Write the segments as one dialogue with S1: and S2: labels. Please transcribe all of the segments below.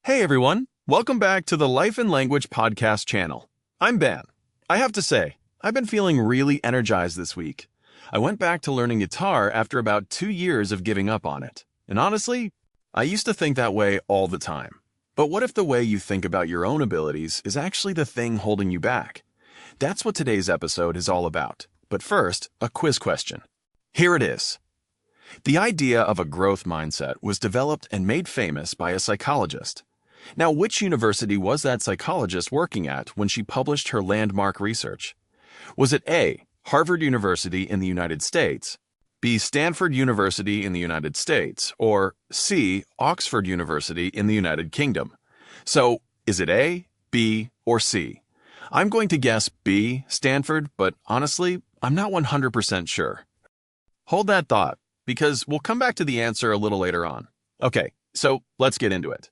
S1: Hey everyone, welcome back to the Life and Language podcast channel. I'm Ben. I have to say, I've been feeling really energized this week. I went back to learning guitar after about 2 years of giving up on it. And honestly, I used to think that way all the time. But what if the way you think about your own abilities is actually the thing holding you back? That's what today's episode is all about. But first, a quiz question. Here it is. The idea of a growth mindset was developed and made famous by a psychologist. Now, which university was that psychologist working at when she published her landmark research? Was it A, Harvard University in the United States, B, Stanford University in the United States, or C, Oxford University in the United Kingdom? So, is it A, B, or C? I'm going to guess B, Stanford, but honestly, I'm not 100% sure. Hold that thought, because we'll come back to the answer a little later on. Okay, so let's get into it.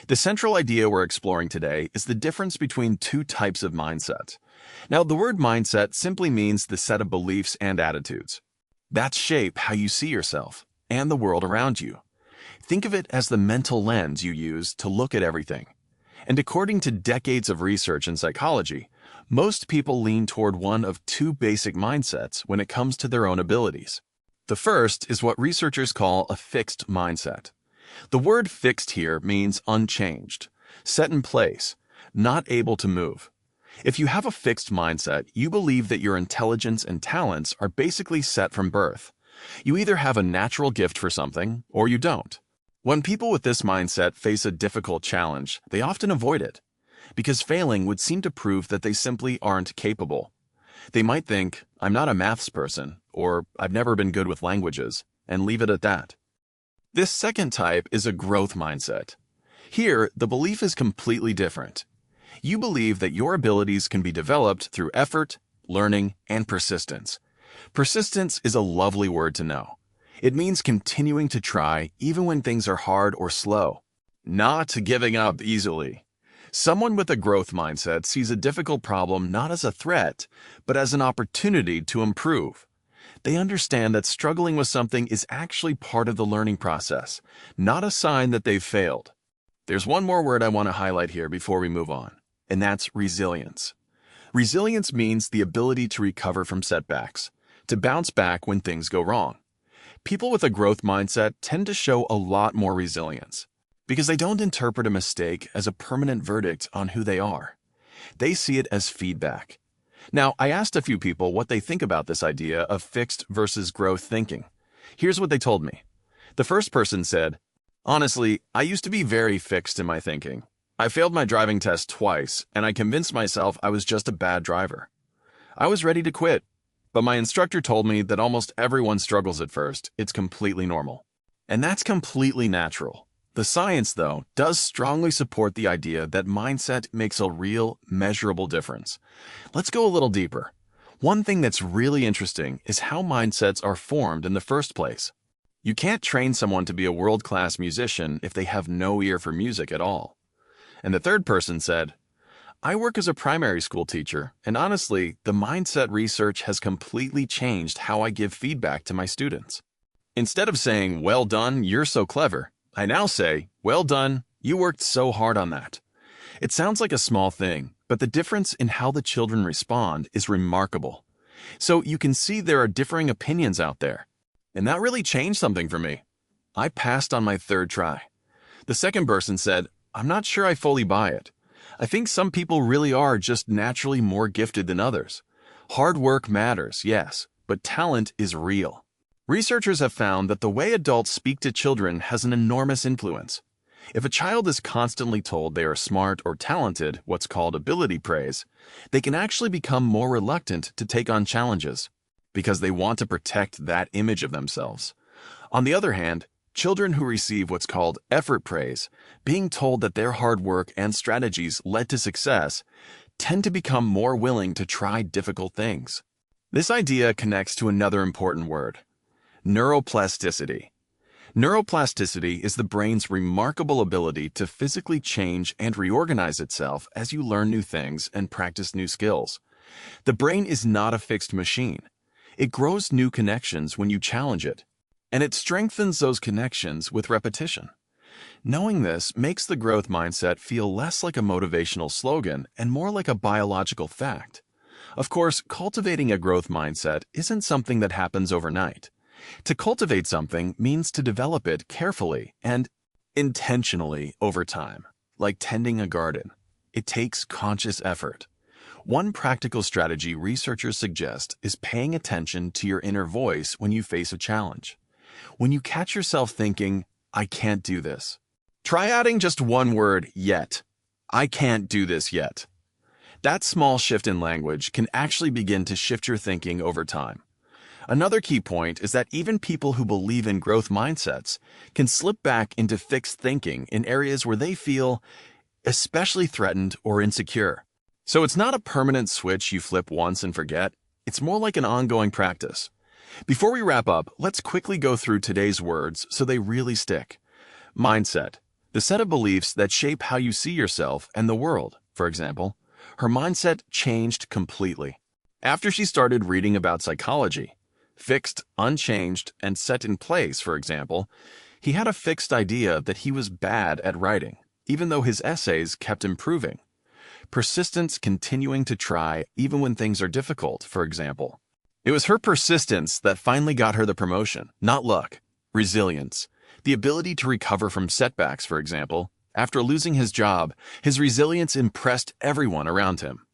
S1: The central idea we're exploring today is the difference between two types of mindset. Now, the word mindset simply means the set of beliefs and attitudes that shape how you see yourself and the world around you. Think of it as the mental lens you use to look at everything. And according to decades of research in psychology, most people lean toward one of two basic mindsets when it comes to their own abilities. The first is what researchers call a fixed mindset. The word fixed here means unchanged, set in place, not able to move. If you have a fixed mindset, you believe that your intelligence and talents are basically set from birth. You either have a natural gift for something or you don't. When people with this mindset face a difficult challenge, they often avoid it, because failing would seem to prove that they simply aren't capable. They might think, I'm not a maths person, or I've never been good with languages, and leave it at that. This second type is a growth mindset. Here, the belief is completely different. You believe that your abilities can be developed through effort, learning, and persistence. Persistence is a lovely word to know. It means continuing to try even when things are hard or slow, not giving up easily. Someone with a growth mindset sees a difficult problem not as a threat, but as an opportunity to improve. They understand that struggling with something is actually part of the learning process, not a sign that they've failed. There's one more word I want to highlight here before we move on, and that's resilience. Resilience means the ability to recover from setbacks, to bounce back when things go wrong. People with a growth mindset tend to show a lot more resilience, because they don't interpret a mistake as a permanent verdict on who they are. They see it as feedback. Now, I asked a few people what they think about this idea of fixed versus growth thinking. Here's what they told me. The first person said, honestly, I used to be very fixed in my thinking. I failed my driving test twice, and I convinced myself I was just a bad driver. I was ready to quit, but my instructor told me that almost everyone struggles at first. It's completely normal. And that's completely natural. The science, though, does strongly support the idea that mindset makes a real, measurable difference. Let's go a little deeper. One thing that's really interesting is how mindsets are formed in the first place. You can't train someone to be a world-class musician if they have no ear for music at all. And the third person said, I work as a primary school teacher, and honestly, the mindset research has completely changed how I give feedback to my students. Instead of saying, well done, you're so clever, I now say, well done, you worked so hard on that. It sounds like a small thing, but the difference in how the children respond is remarkable. So you can see there are differing opinions out there. And that really changed something for me. I passed on my third try. The second person said, I'm not sure I fully buy it. I think some people really are just naturally more gifted than others. Hard work matters, yes, but talent is real. Researchers have found that the way adults speak to children has an enormous influence. If a child is constantly told they are smart or talented, what's called ability praise, they can actually become more reluctant to take on challenges because they want to protect that image of themselves. On the other hand, children who receive what's called effort praise, being told that their hard work and strategies led to success, tend to become more willing to try difficult things. This idea connects to another important word: neuroplasticity. Neuroplasticity is the brain's remarkable ability to physically change and reorganize itself as you learn new things and practice new skills. The brain is not a fixed machine. It grows new connections when you challenge it, and it strengthens those connections with repetition. Knowing this makes the growth mindset feel less like a motivational slogan and more like a biological fact. Of course, cultivating a growth mindset isn't something that happens overnight. To cultivate something means to develop it carefully and intentionally over time, like tending a garden. It takes conscious effort. One practical strategy researchers suggest is paying attention to your inner voice when you face a challenge. When you catch yourself thinking, "I can't do this," try adding just one word, "yet." I can't do this yet. That small shift in language can actually begin to shift your thinking over time. Another key point is that even people who believe in growth mindsets can slip back into fixed thinking in areas where they feel especially threatened or insecure. So it's not a permanent switch you flip once and forget. It's more like an ongoing practice. Before we wrap up, let's quickly go through today's words so they really stick. Mindset, the set of beliefs that shape how you see yourself and the world. For example, her mindset changed completely after she started reading about psychology. Fixed, unchanged, and set in place, for example, he had a fixed idea that he was bad at writing, even though his essays kept improving. Persistence, continuing to try even when things are difficult, for example. It was her persistence that finally got her the promotion, not luck. Resilience, the ability to recover from setbacks, for example. After losing his job, his resilience impressed everyone around him.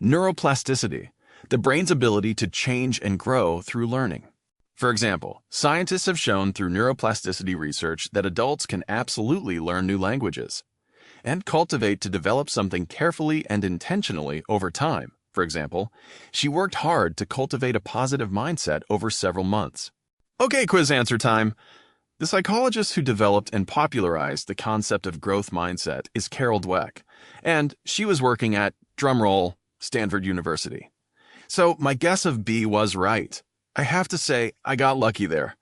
S1: Neuroplasticity, the brain's ability to change and grow through learning. For example, scientists have shown through neuroplasticity research that adults can absolutely learn new languages. And cultivate, to develop something carefully and intentionally over time. For example, she worked hard to cultivate a positive mindset over several months. Okay, quiz answer time. The psychologist who developed and popularized the concept of growth mindset is Carol Dweck, and she was working at, drumroll, Stanford University. So my guess of B was right. I have to say, I got lucky there.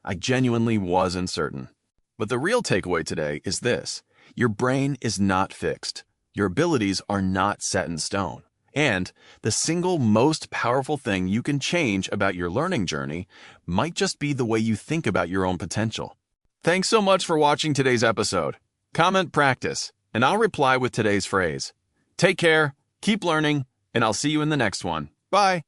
S1: I genuinely wasn't certain. But the real takeaway today is this. Your brain is not fixed. Your abilities are not set in stone. And the single most powerful thing you can change about your learning journey might just be the way you think about your own potential. Thanks so much for watching today's episode. Comment practice, and I'll reply with today's phrase. Take care, keep learning, and I'll see you in the next one. Bye.